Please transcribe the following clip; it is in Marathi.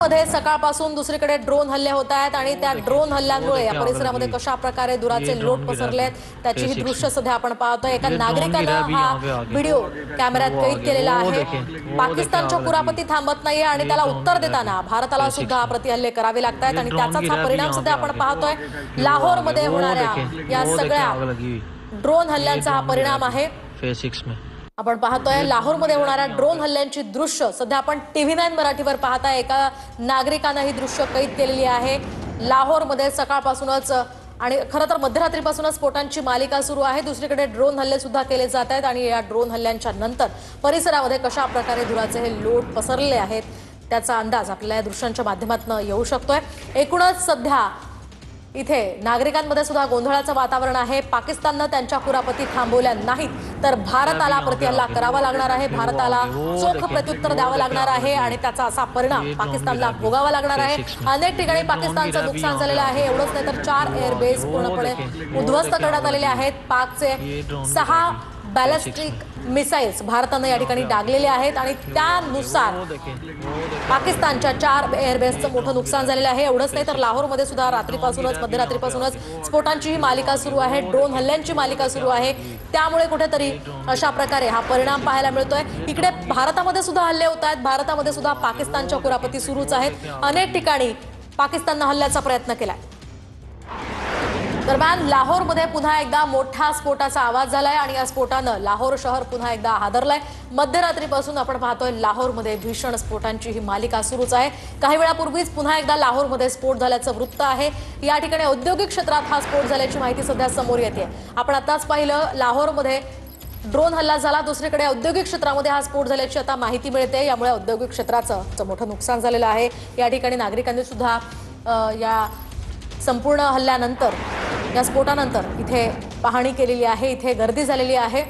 लाहोरमध्ये सकाळपासून दुसरीकडे ड्रोन हल्ले होत आहेत आणि त्या ड्रोन हल्ल्यांमुळे या परिसरामध्ये कशा प्रकारे दुराचे लोट पसरलेत त्याची ही दृश्य सध्या आपण पाहतोय। एका नागरिकानं हा व्हिडिओ कॅमेऱ्यात कैद केलेला आहे। पाकिस्तानच्या कुरापती थांबत नाहीये आणि त्याला उत्तर देताना भारताला सुद्धा प्रतिहल्ले करावे लागतात आणि त्याचाच हा परिणाम सध्या आपण पाहतोय। लाहोरमध्ये होणाऱ्या या सगळ्या ड्रोन हल्ल्यांचा हा परिणाम आहे। आपण पाहतोय लाहोरमध्ये होणाऱ्या ड्रोन हल्ल्यांची दृश्य सध्या आपण TV9 मराठीवर पाहताय। एका नागरिकानं ही दृश्य कैद केलेली आहे। लाहोरमध्ये सकाळपासूनच आणि खरं तर मध्यरात्रीपासूनच स्फोटांची मालिका सुरू आहे। दुसरीकडे ड्रोन हल्ले सुद्धा केले जात आहेत आणि या ड्रोन हल्ल्यांच्या नंतर परिसरामध्ये कशा प्रकारे धुराचे हे लोट पसरले आहेत त्याचा अंदाज आपल्याला या दृश्यांच्या माध्यमातून येऊ शकतोय। एकूणच सध्या इथे नागरिकांमध्ये सुद्धा गोंधळाचं वातावरण आहे। पाकिस्ताननं त्यांच्या कुरापती थांबवल्या नाहीत तर भारताला प्रतिहल्ला करावा लागणार आहे। भारताला चोख प्रत्युत्तर द्यावं लागणार आहे आणि त्याचा असा परिणाम पाकिस्तानला भोगावा लागणार आहे। अनेक ठिकाणी पाकिस्तानचं नुकसान झालेलं आहे। एवढंच नाही तर 4 एअरबेस पूर्णपणे उद्ध्वस्त करण्यात आलेले आहेत। पाकचे 6 बॅलिस्टिक मिसाइल्स भारतानं या ठिकाणी डागलेले आहेत आणि त्यानुसार पाकिस्तानच्या 4 एअरबेसचं मोठं नुकसान झालेलं आहे। एवढंच नाही तर लाहोरमध्ये सुद्धा रात्रीपासूनच मध्यरात्रीपासूनच स्फोटांची ही मालिका सुरू आहे, ड्रोन हल्ल्यांची मालिका सुरू आहे। त्यामुळे कुठेतरी अशा प्रकारे हा परिणाम पाहायला मिळतोय। इकडे भारतामध्ये सुद्धा हल्ले होत आहेत, भारतामध्ये सुद्धा पाकिस्तानच्या कुरापती सुरूच आहेत। अनेक ठिकाणी पाकिस्ताननं हल्ल्याचा प्रयत्न केलाय। दरम्यान लाहोरमध्ये पुन्हा एकदा मोठा स्फोटाचा आवाज झालाय आणि या स्फोटानं लाहोर शहर पुन्हा एकदा हादरलंय। मध्यरात्रीपासून आपण पाहतोय लाहोरमध्ये भीषण स्फोटांची ही मालिका सुरूच आहे। काही वेळापूर्वीच पुन्हा एकदा लाहोरमध्ये स्फोट झाल्याचं वृत्त आहे। या ठिकाणी औद्योगिक क्षेत्रात हा स्फोट झाल्याची माहिती सध्या समोर येते। आपण आताच पाहिलं लाहोरमध्ये ड्रोन हल्ला झाला, दुसरीकडे औद्योगिक क्षेत्रामध्ये हा स्फोट झाल्याची आता माहिती मिळते। यामुळे औद्योगिक क्षेत्राचं मोठं नुकसान झालेलं आहे। या ठिकाणी नागरिकांनी सुद्धा या संपूर्ण हल्ल्यानंतर या स्फोटानंतर इथे पाहणी केलेली आहे, इथे गर्दी झालेली आहे।